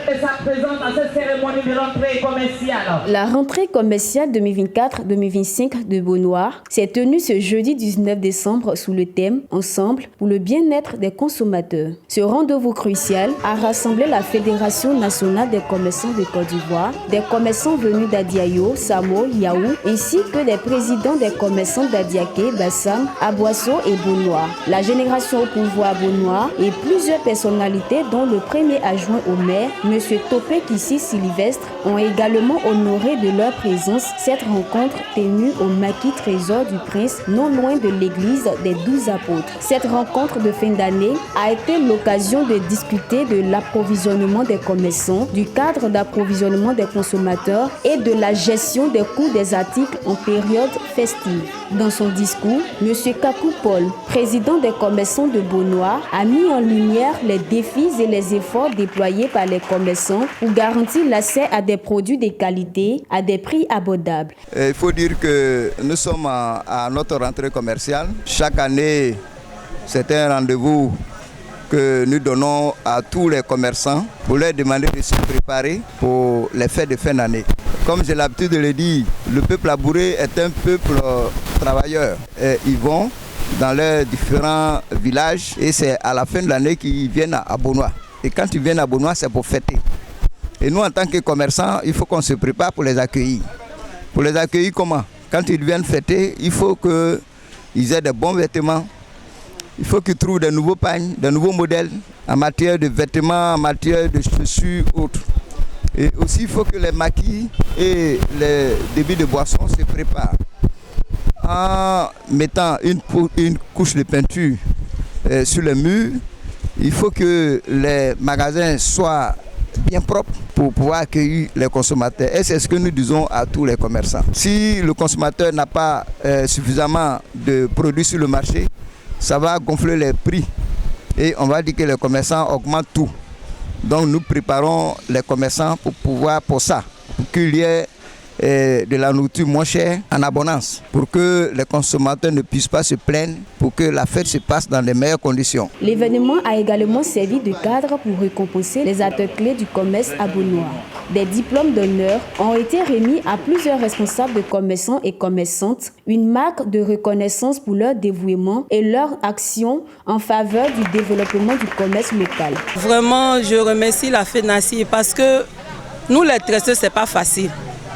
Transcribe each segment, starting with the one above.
présente à cette cérémonie de rentrée commerciale. La rentrée commerciale 2024-2025 de Beaunois s'est tenue ce jeudi 19 décembre sous le thème « Ensemble pour le bien-être des consommateurs ». Ce rendez-vous crucial a rassemblé la Fédération nationale des commerçants de Côte d'Ivoire, des commerçants venus d'Adiayo, Samo, Yaou, ainsi que des présidents des commerçants d'Adiaké, Bassam, Aboisseau et Beaunois, la génération au pouvoir Beaunois et plusieurs personnalités dont le premier adjoint au maire, M. Topé Kissi Sylvestre, ont également honoré de leur présence cette rencontre tenue au Maquis Trésor du Prince, non loin de l'église des 12 apôtres. Cette rencontre de fin d'année a été l'occasion de discuter de l'approvisionnement des commerçants, du cadre d'approvisionnement des consommateurs et de la gestion des coûts des articles en période festive. Dans son discours, M. Kakou Paul, président des commerçants de Beaunois, a mis en lumière les défis et les efforts déployés par les commerçants pour garantir l'accès à des produits de qualité à des prix abordables. Il faut dire que nous sommes à notre rentrée commerciale. Chaque année, c'est un rendez-vous que nous donnons à tous les commerçants pour leur demander de se préparer pour les fêtes de fin d'année. Comme j'ai l'habitude de le dire, le peuple labouré est un peuple travailleur. Et ils vont dans leurs différents villages et c'est à la fin de l'année qu'ils viennent à Beaunois. Et quand ils viennent à Beaunois, c'est pour fêter. Et nous, en tant que commerçants, il faut qu'on se prépare pour les accueillir. Pour les accueillir comment? Quand ils viennent fêter, il faut qu'ils aient des bons vêtements. Il faut qu'ils trouvent des nouveaux pagnes, des nouveaux modèles en matière de vêtements, en matière de chaussures, autres. Et aussi, il faut que les maquis et les débits de boissons se préparent. En mettant une couche de peinture sur les murs, il faut que les magasins soient bien propres pour pouvoir accueillir les consommateurs. Et c'est ce que nous disons à tous les commerçants. Si le consommateur n'a pas suffisamment de produits sur le marché, ça va gonfler les prix et on va dire que les commerçants augmentent tout. Donc nous préparons les commerçants pour ça, pour qu'il y ait de la nourriture moins chère en abondance, pour que les consommateurs ne puissent pas se plaindre, pour que la fête se passe dans les meilleures conditions. L'événement a également servi de cadre pour récompenser les acteurs clés du commerce à Beaunois. Des diplômes d'honneur ont été remis à plusieurs responsables de commerçants et commerçantes, une marque de reconnaissance pour leur dévouement et leur action en faveur du développement du commerce local. Vraiment, je remercie la FENACI parce que nous les traités, c'est pas facile.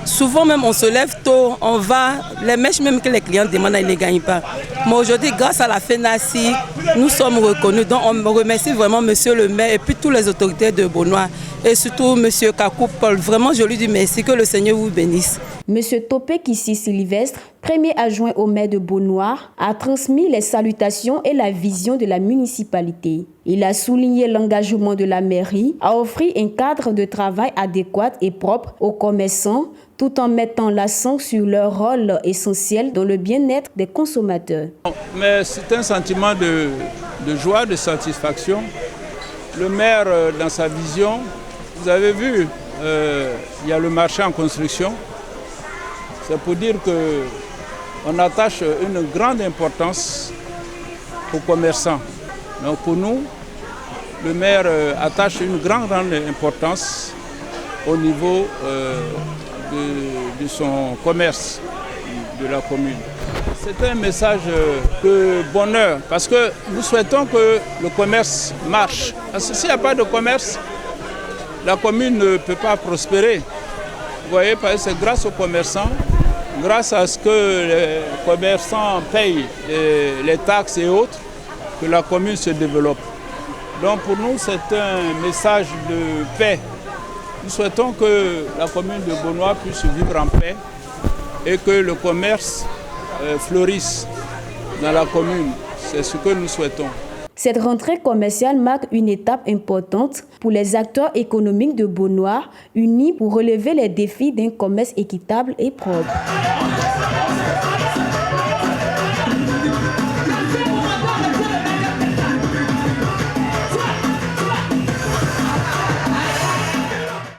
Souvent même on se lève tôt, on va, les mèches même que les clients demandent, ils ne les gagnent pas. Mais aujourd'hui, grâce à la FENACI, nous sommes reconnus. Donc on remercie vraiment monsieur le maire et puis toutes les autorités de Beaunois. Et surtout monsieur Kakou Paul. Vraiment, je lui dis merci, que le Seigneur vous bénisse. Monsieur Topé Kissi Sylvestre, premier adjoint au maire de Beaunois, a transmis les salutations et la vision de la municipalité. Il a souligné l'engagement de la mairie à offrir un cadre de travail adéquat et propre aux commerçants, tout en mettant l'accent sur leur rôle essentiel dans le bien-être des consommateurs. Mais c'est un sentiment de joie, de satisfaction. Le maire, dans sa vision, vous avez vu, il y a le marché en construction. C'est pour dire qu'on attache une grande importance aux commerçants. Donc pour nous, le maire attache une grande importance au niveau de son commerce de la commune. C'est un message de bonheur parce que nous souhaitons que le commerce marche. Parce que s'il n'y a pas de commerce, la commune ne peut pas prospérer. Vous voyez, c'est grâce aux commerçants, grâce à ce que les commerçants payent les taxes et autres, que la commune se développe. Donc pour nous, c'est un message de paix. Nous souhaitons que la commune de Beaunois puisse vivre en paix et que le commerce fleurisse dans la commune. C'est ce que nous souhaitons. Cette rentrée commerciale marque une étape importante pour les acteurs économiques de Beaunois, unis pour relever les défis d'un commerce équitable et propre.